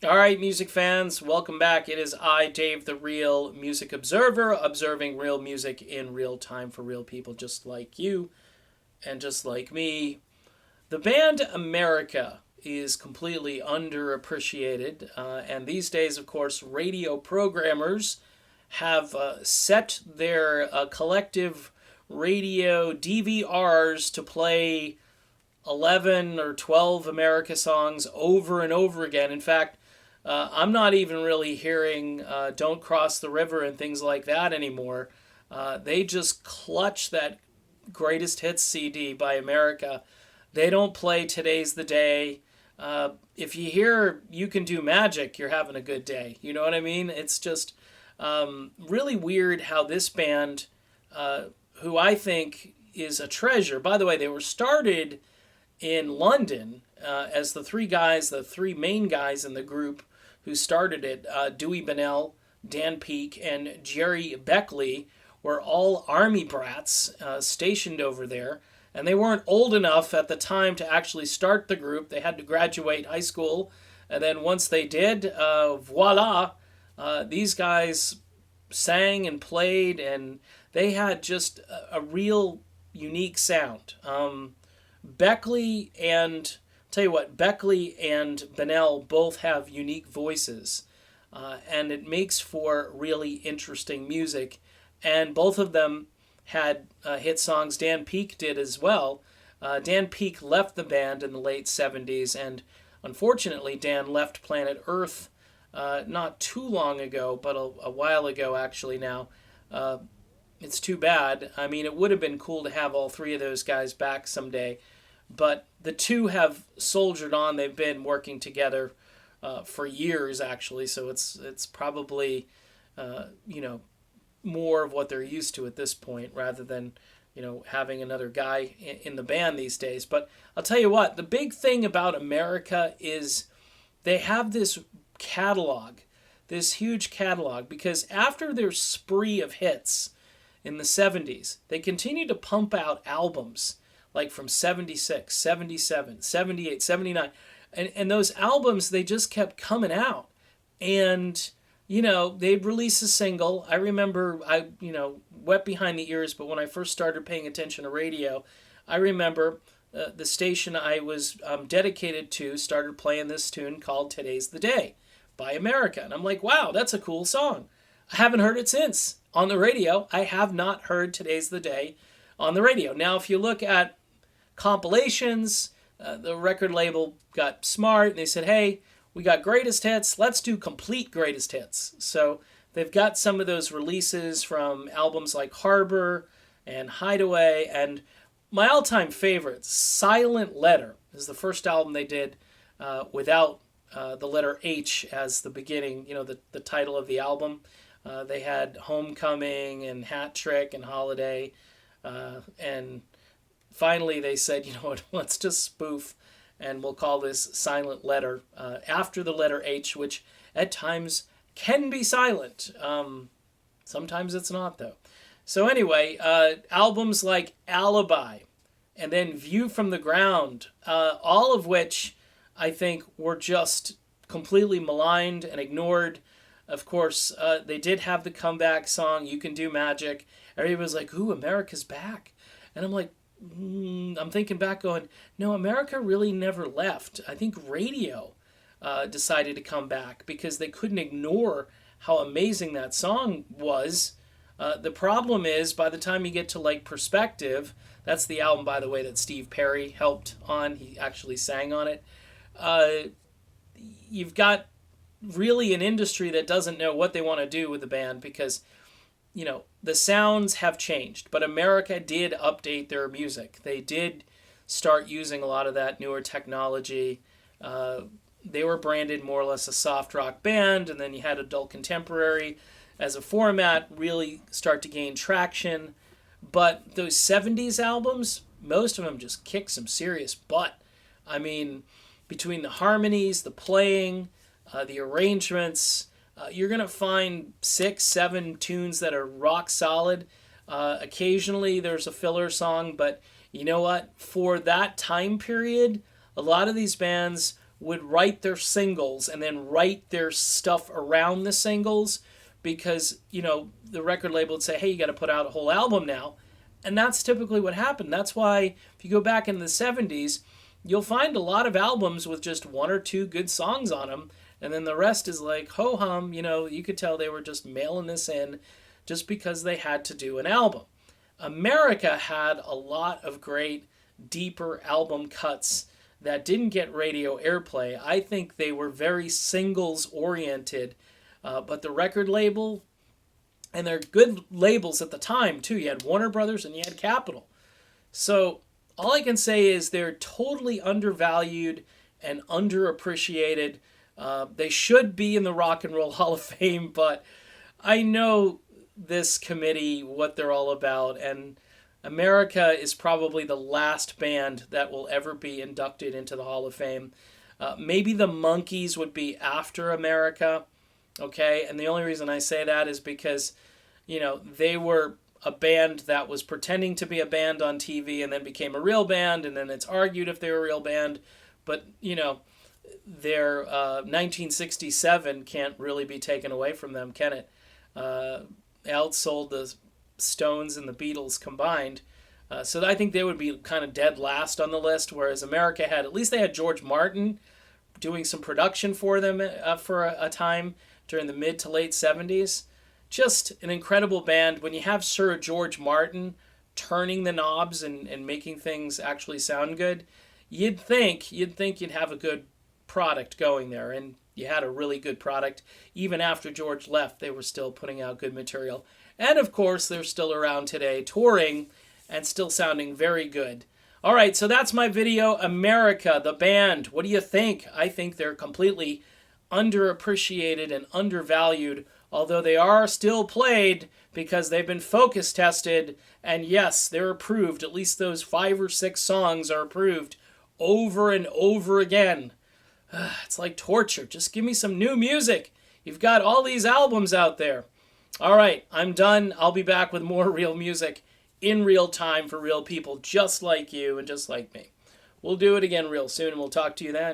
All right, music fans, welcome back. It is I, Dave, the Real Music Observer, observing real music in real time for real people just like you and just like me. The band America is completely underappreciated, and these days, of course, radio programmers have set their collective radio DVRs to play 11 or 12 America songs over and over again. In fact, I'm not even really hearing Don't Cross the River and things like that anymore. They just clutch that greatest hits CD by America. They don't play Today's the Day. If you hear You Can Do Magic, you're having a good day. You know what I mean? It's just really weird how this band, who I think is a treasure, by the way, they were started in London as the three main guys in the group who started it, Dewey Bunnell, Dan Peake, and Jerry Beckley, were all army brats stationed over there. And they weren't old enough at the time to actually start the group. They had to graduate high school. And then once they did, voila, these guys sang and played, and they had just a real unique sound. Beckley and tell you what, Beckley and Bunnell both have unique voices, and it makes for really interesting music. And both of them had hit songs. Dan Peake did as well. Dan Peake left the band in the late 70s, and unfortunately, Dan left planet Earth not too long ago, but a while ago actually now. It's too bad. I mean, it would have been cool to have all three of those guys back someday, but the two have soldiered on. They've been working together for years, actually, so it's probably you know more of what they're used to at this point, rather than having another guy in the band these days. But I'll tell you what, the big thing about America is they have this catalog, this huge catalog, because after their spree of hits in the 70s, they continued to pump out albums like from 76, 77, 78, 79. And those albums, they just kept coming out. And, they'd release a single. I remember, wet behind the ears, but when I first started paying attention to radio, I remember the station I was dedicated to started playing this tune called Today's the Day by America. And I'm like, wow, that's a cool song. I haven't heard it since on the radio. I have not heard Today's the Day on the radio. Now, if you look at compilations, the record label got smart and they said, hey, we got greatest hits. Let's do complete greatest hits. So they've got some of those releases from albums like Harbor and Hideaway. And my all-time favorite, Silent Letter, is the first album they did without the letter H as the beginning, the title of the album. They had Homecoming and Hat Trick and Holiday. And finally they said, you know what, let's just spoof, and we'll call this Silent Letter after the letter H, which at times can be silent. Sometimes it's not, though. So anyway, albums like Alibi and then View from the Ground, all of which I think were just completely maligned and ignored. Of course, they did have the comeback song, You Can Do Magic. Everybody was like, ooh, America's back. And I'm like, I'm thinking back going, no, America really never left. I think radio decided to come back because they couldn't ignore how amazing that song was. The problem is, by the time you get to like Perspective, that's the album, by the way, that Steve Perry helped on. He actually sang on it. You've got really an industry that doesn't know what they want to do with the band because the sounds have changed, but America did update their music. They did start using a lot of that newer technology. They were branded more or less a soft rock band, and then you had adult contemporary as a format really start to gain traction. But those 70s albums, most of them just kick some serious butt. I mean, between the harmonies, the playing, the arrangements, you're going to find 6, 7 tunes that are rock solid. Occasionally there's a filler song, but you know what? For that time period, a lot of these bands would write their singles and then write their stuff around the singles because, the record label would say, hey, you got to put out a whole album now. And that's typically what happened. That's why if you go back in the 70s, you'll find a lot of albums with just one or two good songs on them. And then the rest is like ho-hum. You could tell they were just mailing this in just because they had to do an album. America had a lot of great, deeper album cuts that didn't get radio airplay. I think they were very singles-oriented. But the record label, and they're good labels at the time, too. You had Warner Brothers and you had Capitol. So all I can say is they're totally undervalued and underappreciated. They should be in the Rock and Roll Hall of Fame, but I know this committee, what they're all about, and America is probably the last band that will ever be inducted into the Hall of Fame. Maybe the Monkees would be after America, okay? And the only reason I say that is because, they were a band that was pretending to be a band on TV and then became a real band, and then it's argued if they were a real band. But, their 1967 can't really be taken away from them, can it? Outsold the Stones and the Beatles combined. So I think they would be kind of dead last on the list, whereas America at least they had George Martin doing some production for them for a time during the mid to late 70s. Just an incredible band. When you have Sir George Martin turning the knobs and making things actually sound good, you'd think you'd have a good product going there, and you had a really good product. Even after George left, they were still putting out good material. And of course, they're still around today, touring and still sounding very good. All right, so that's my video. America, the band. What do you think? I think they're completely underappreciated and undervalued, although they are still played because they've been focus tested. And yes, they're approved. At least those 5 or 6 songs are approved over and over again. It's like torture. Just give me some new music. You've got all these albums out there. All right, I'm done. I'll be back with more real music in real time for real people just like you and just like me. We'll do it again real soon, and we'll talk to you then.